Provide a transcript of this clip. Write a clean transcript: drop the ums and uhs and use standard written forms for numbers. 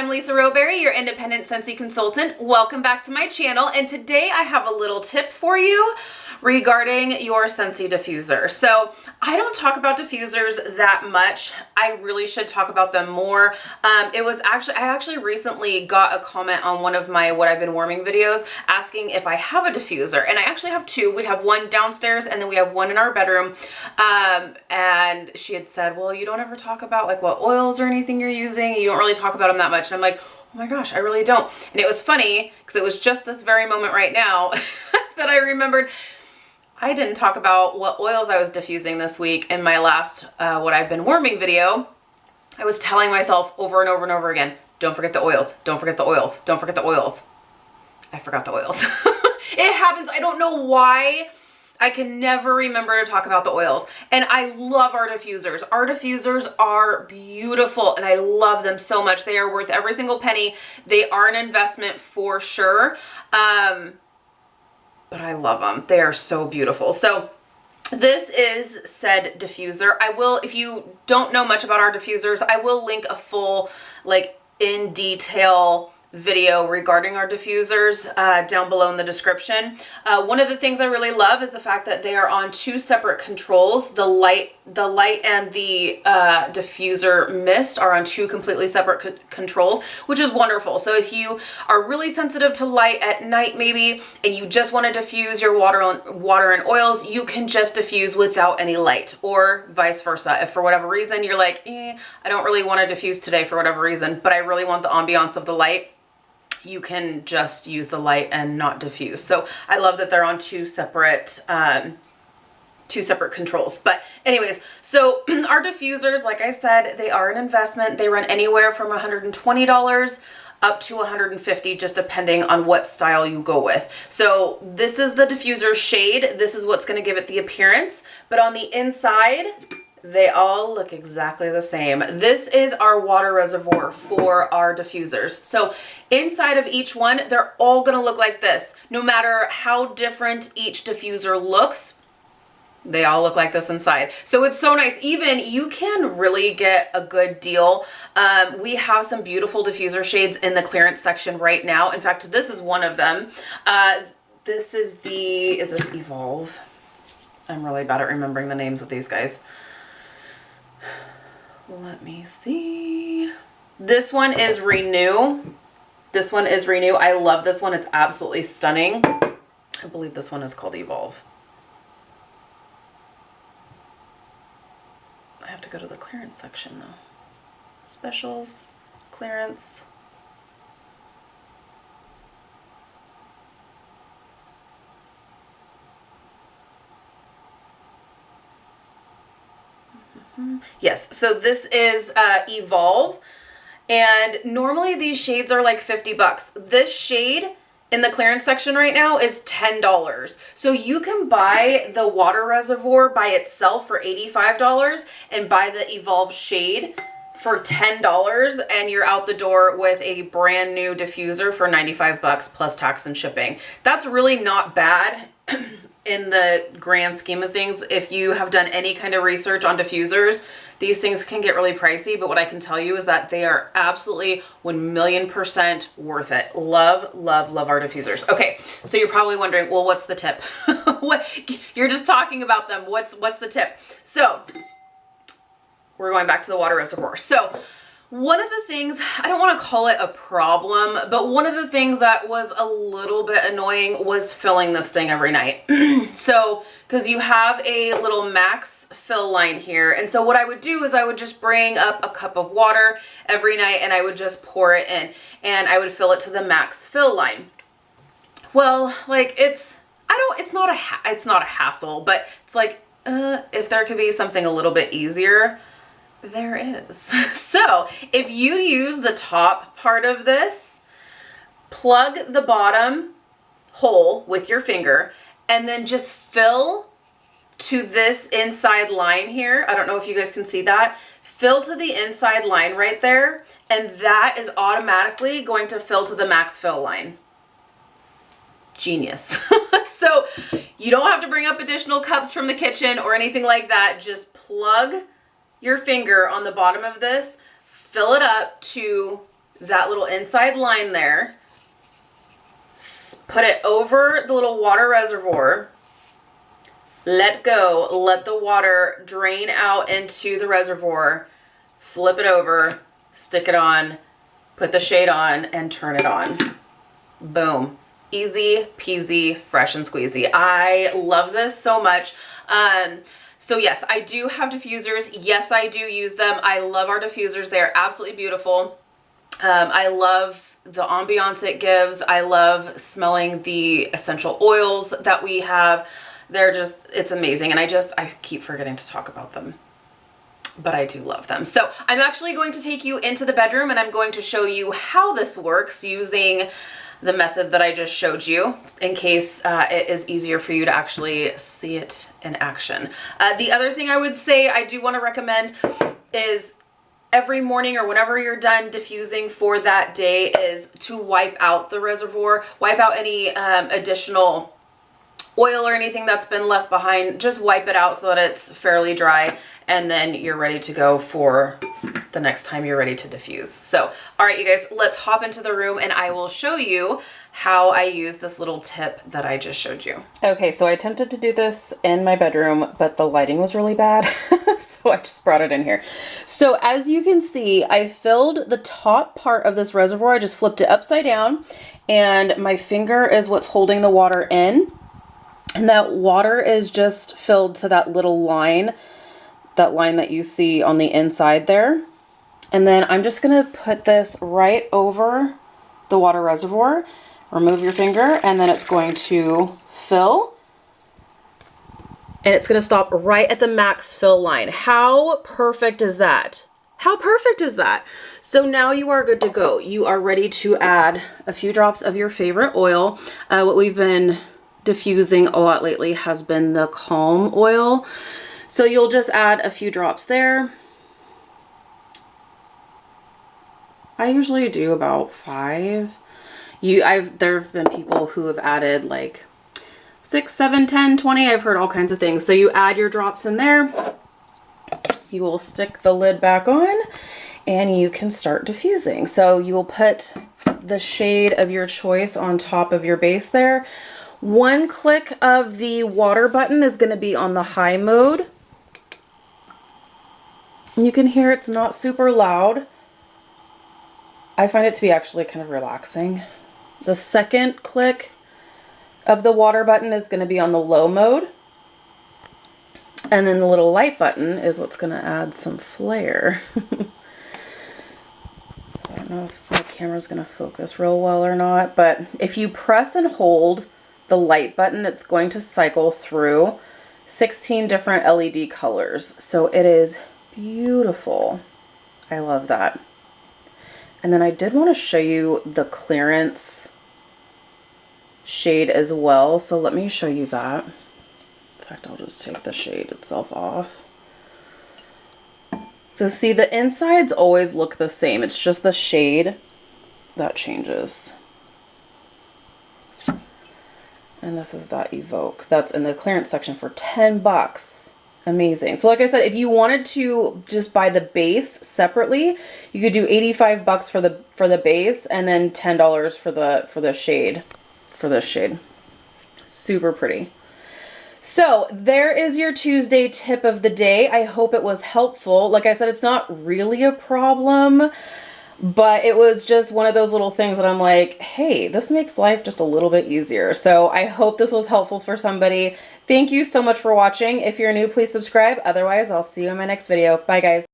I'm Lisa Rowberry, your independent Scentsy consultant. Welcome back to my channel, and today I have a little tip for you regarding your Scentsy diffuser. So I don't talk about diffusers that much. I really should talk about them more. I actually recently got a comment on one of my what I've been warming videos asking if I have a diffuser, and I actually have two. We have one downstairs and then we have one in our bedroom. And she had said, well, you don't ever talk about like what oils or anything you're using. You don't really talk about them that much. And I'm like, oh my gosh, I really don't. And it was funny because it was just this very moment right now that I remembered I didn't talk about what oils I was diffusing this week in my last what I've been warming video. I was telling myself over and over and over again, don't forget the oils, don't forget the oils, don't forget the oils. I forgot the oils. It happens. I don't know why. I can never remember to talk about the oils. And I love our diffusers. Our diffusers are beautiful and I love them so much. They are worth every single penny. They are an investment for sure. But I love them. They are so beautiful. So this is said diffuser. I will, if you don't know much about our diffusers, I will link a full, like, in detail video regarding our diffusers down below in the description. One of the things I really love is the fact that they are on two separate controls. The light and the diffuser mist are on two completely separate controls, which is wonderful. So if you are really sensitive to light at night maybe, and you just want to diffuse your water and oils, you can just diffuse without any light, or vice versa. If for whatever reason you're like, I don't really want to diffuse today for whatever reason, but I really want the ambiance of the light, you can just use the light and not diffuse. So I love that they're on two separate controls. But anyways, so our diffusers, like I said, they are an investment. They run anywhere from $120 up to $150, just depending on what style you go with. So this is the diffuser shade. This is what's going to give it the appearance. But on the inside, they all look exactly the same. This is our water reservoir for our diffusers. So inside of each one, they're all gonna look like this. No matter how different each diffuser looks, they all look like this inside. So it's so nice. Even you can really get a good deal. We have some beautiful diffuser shades in the clearance section right now. In fact, this is one of them. This is is this Evolve? I'm really bad at remembering the names of these guys. Let me see. This one is Renew. This one is Renew. I love this one. It's absolutely stunning. I believe this one is called Evolve. I have to go to the clearance section though. Specials, clearance. Yes, so this is Evolve, and normally these shades are like 50 bucks. This shade in the clearance section right now is $10. So you can buy the water reservoir by itself for $85 and buy the Evolve shade for $10, and you're out the door with a brand new diffuser for 95 bucks plus tax and shipping. That's really not bad. In the grand scheme of things. If you have done any kind of research on diffusers, these things can get really pricey, but what I can tell you is that they are absolutely 1,000,000% worth it. Love, love, love our diffusers. Okay, so you're probably wondering, well, what's the tip? You're just talking about them. What's the tip? So we're going back to the water reservoir. So one of the things, I don't want to call it a problem, but one of the things that was a little bit annoying was filling this thing every night. So, because you have a little max fill line here. And so what I would do is I would just bring up a cup of water every night and I would just pour it in and I would fill it to the max fill line. Well, like it's not a hassle, but it's like, if there could be something a little bit easier, there is. So if you use the top part of this, plug the bottom hole with your finger and then just fill to this inside line here. I don't know if you guys can see that. Fill to the inside line right there, and that is automatically going to fill to the max fill line. Genius. So you don't have to bring up additional cups from the kitchen or anything like that. Just plug your finger on the bottom of this, fill it up to that little inside line there, put it over the little water reservoir, let go, let the water drain out into the reservoir, flip it over, stick it on, put the shade on, and turn it on. Boom. Easy peasy, fresh and squeezy. I love this so much. So yes, I do have diffusers. Yes, I do use them. I love our diffusers. They're absolutely beautiful. I love the ambiance it gives. I love smelling the essential oils that we have. They're just, it's amazing. And I keep forgetting to talk about them, but I do love them. So I'm actually going to take you into the bedroom and I'm going to show you how this works using the method that I just showed you, in case it is easier for you to actually see it in action. The other thing I would say I do want to recommend is every morning or whenever you're done diffusing for that day is to wipe out the reservoir, wipe out any additional oil or anything that's been left behind. Just wipe it out so that it's fairly dry, and then you're ready to go for the next time you're ready to diffuse. So, all right, you guys, let's hop into the room and I will show you how I use this little tip that I just showed you. Okay, so I attempted to do this in my bedroom, but the lighting was really bad. So I just brought it in here. So as you can see, I filled the top part of this reservoir. I just flipped it upside down and my finger is what's holding the water in. And that water is just filled to that little line, that line that you see on the inside there. And then I'm just gonna put this right over the water reservoir, remove your finger, and then it's going to fill. And it's gonna stop right at the max fill line. How perfect is that? How perfect is that? So now you are good to go. You are ready to add a few drops of your favorite oil. What we've been diffusing a lot lately has been the Calm oil. So you'll just add a few drops there. I usually do about 5. There have been people who have added like 6, 7, 10, 20. I've heard all kinds of things. So you add your drops in there. You will stick the lid back on and you can start diffusing. So you will put the shade of your choice on top of your base there. One click of the water button is going to be on the high mode. You can hear it's not super loud. I find it to be actually kind of relaxing. The second click of the water button is going to be on the low mode. And then the little light button is what's going to add some flair. So I don't know if my camera's going to focus real well or not, but if you press and hold the light button, it's going to cycle through 16 different LED colors. So it is beautiful. I love that. And then I did want to show you the clearance shade as well. So let me show you that. In fact, I'll just take the shade itself off. So see, the insides always look the same. It's just the shade that changes. And this is that Evoke. That's in the clearance section for 10 bucks. Amazing. So like I said, if you wanted to just buy the base separately, you could do 85 bucks for the base and then $10 for the shade, for this shade. Super pretty. So there is your Tuesday tip of the day. I hope it was helpful. Like I said, it's not really a problem, but it was just one of those little things that I'm like, hey, this makes life just a little bit easier. So I hope this was helpful for somebody. Thank you so much for watching. If you're new, please subscribe. Otherwise, I'll see you in my next video. Bye, guys.